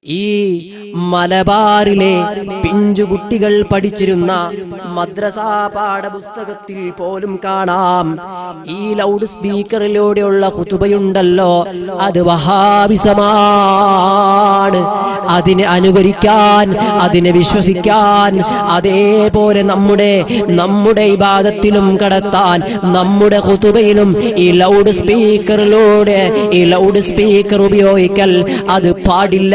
ഈ മലബാറിലെ പിഞ്ചുകുട്ടികൾ പഠിച്ചിരുന്ന മദ്രസാ പാഠപുസ്തകത്തിൽ പോലും കാണാം ഈ ലൗഡ് സ്പീക്കറിലൂടെയുള്ള ഖുതുബയുണ്ടല്ലോ, അത് വഹാബിസമാണ്. അതിനെ അനുകരിക്കാൻ, അതിനെ വിശ്വസിക്കാൻ, അതേപോലെ നമ്മുടെ ഇബാദത്തിലും കടത്താൻ, നമ്മുടെ ഖുതുബയിലും ഈ ലൗഡ് സ്പീക്കർ ഉപയോഗിക്കൽ അത് പാടില്ല.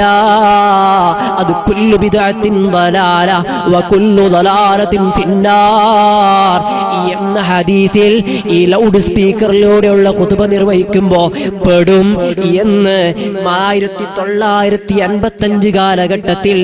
അത് കുല്ലു ബിദ്അത്തിൻ ദലാല വ കുല്ലു ദലാലത്തിൻ ഫിന്നാർ എന്ന ഹദീസിൽ ഈ ലൗഡ് സ്പീക്കറിലൂടെയുള്ള ഖുതുബ നിർവഹിക്കുമ്പോൾ പെടും എന്ന് 1955 കാലഘട്ടത്തിൽ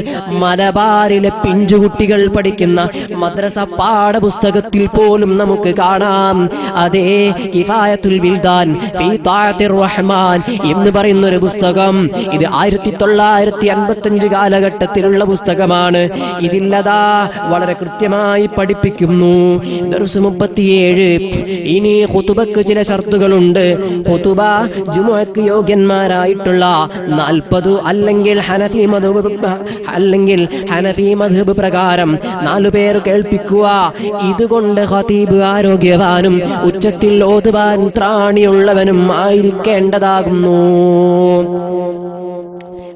മലബാറിലെ പിഞ്ചുകുട്ടികൾ പഠിക്കുന്ന മദ്രസ പാഠപുസ്തകത്തിൽ പോലും നമുക്ക് കാണാം. അതേ കിഫായത്തുൽ വിൽദാൻ ഫീ ത്വാഅത്തിർ റഹ്മാൻ എന്ന് പറയുന്ന ഒരു പുസ്തകം, ഇത് 1955 കാലഘട്ടത്തിലുള്ള പുസ്തകമാണ്. ഇതില്ലതാ വളരെ കൃത്യമായി പഠിപ്പിക്കുന്നു. ദർസ് 37. ഇനി ഖുതുബക്ക് ചില ഷർത്തുകളുണ്ട്. ഖുതുബ ജുമുഅക്ക് യോഗ്യന്മാരായിട്ടുള്ള 40 അല്ലെങ്കിൽ ഹനഫി മദ്ഹബ് പ്രകാരം 4 പേർ കേൾപ്പിക്കുക. ഇതുകൊണ്ട് ഖതീബ് ആരോഗ്യവാനും ഉച്ചത്തിൽ ഓതുവാൻ ത്രാണിയുള്ളവനും ആയിരിക്കേണ്ടതാകുന്നു.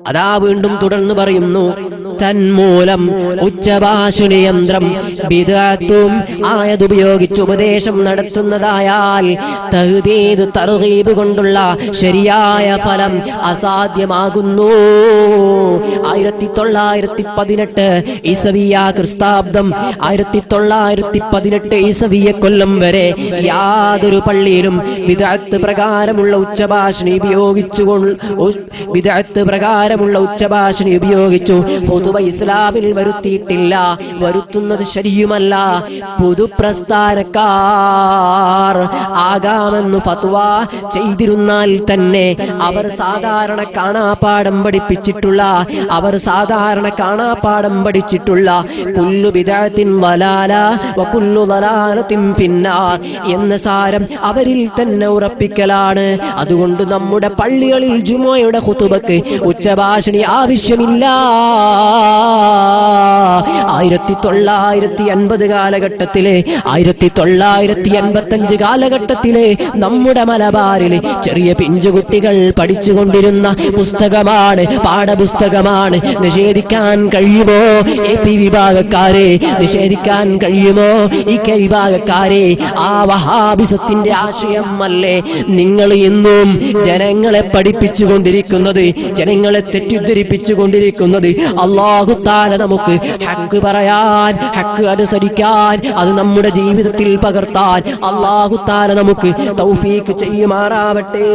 അതാ വീണ്ടും തുടർന്ന് പറയുന്നു, തന്മൂലം ഉച്ചഭാഷണി യന്ത്രം ബിദ്അത്തും ആയതുപയോഗിച്ച് ഉപദേശം നടത്തുന്നതായാൽ തഹ്ദീദ് തർഗീബ് കൊണ്ടുള്ള ശരിയായ ഫലം അസാധ്യമാകുന്നു. 1918 ഈസവിയ ക്രിസ്താബ്ദം 1918 ഈസവിയ കൊല്ലം വരെ യാതൊരു പള്ളിയിലും ബിദ്അത്ത് പ്രകാരമുള്ള ഉച്ചഭാഷണി ഉപയോഗിച്ചു ഖുതുബ ഇസ്ലാമിൽ വരുത്തിയിട്ടില്ല. വരുത്തുന്നത് ശരിയുമല്ല. പുതുപ്രസ്ഥാനക്കാർ ആകാമെന്ന് ഫത്വ ചെയ്തിരുന്നാൽ തന്നെ അവർ സാധാരണ കാണാപ്പാഠം പഠിച്ചിട്ടുള്ള കുല്ലു ബിദ്അത്തിൻ ദലാല വ കുല്ലു ദലാലത്തിൻ ഫിന്നാർ എന്ന സാരം അവരിൽ തന്നെ ഉറപ്പിക്കലാണ്. അതുകൊണ്ട് നമ്മുടെ പള്ളികളിൽ ജുമുഅയുടെ ഖുതുബക്ക് ഉച്ചഭാഷണി ആവശ്യമില്ല. 1950 കാലഘട്ടത്തിലെ 1985 കാലഘട്ടത്തിലെ നമ്മുടെ മലബാറിലെ ചെറിയ പിഞ്ചുകുട്ടികൾ പഠിച്ചുകൊണ്ടിരുന്ന പുസ്തകമാണ്, പാഠപുസ്തകമാണ്. നിഷേധിക്കാൻ കഴിയുമോ AP വിഭാഗക്കാരെ? നിഷേധിക്കാൻ കഴിയുമോ IK വിഭാഗക്കാരെ? ആ വഹാബിസത്തിന്റെ ആശയം അല്ലേ നിങ്ങൾ എന്നും ജനങ്ങളെ പഠിപ്പിച്ചുകൊണ്ടിരിക്കുന്നത്, ജനങ്ങളെ തെറ്റിദ്ധരിപ്പിച്ചുകൊണ്ടിരിക്കുന്നത്? അല്ലാഹു തആല നമുക്ക് ഹക്ക് പറയാൻ, ഹക്ക് അനുസരിക്കാൻ, അത് നമ്മുടെ ജീവിതത്തിൽ പകർത്താൻ അല്ലാഹു തആല നമുക്ക് തൗഫീഖ് ചെയ്യുമാറാവട്ടെ.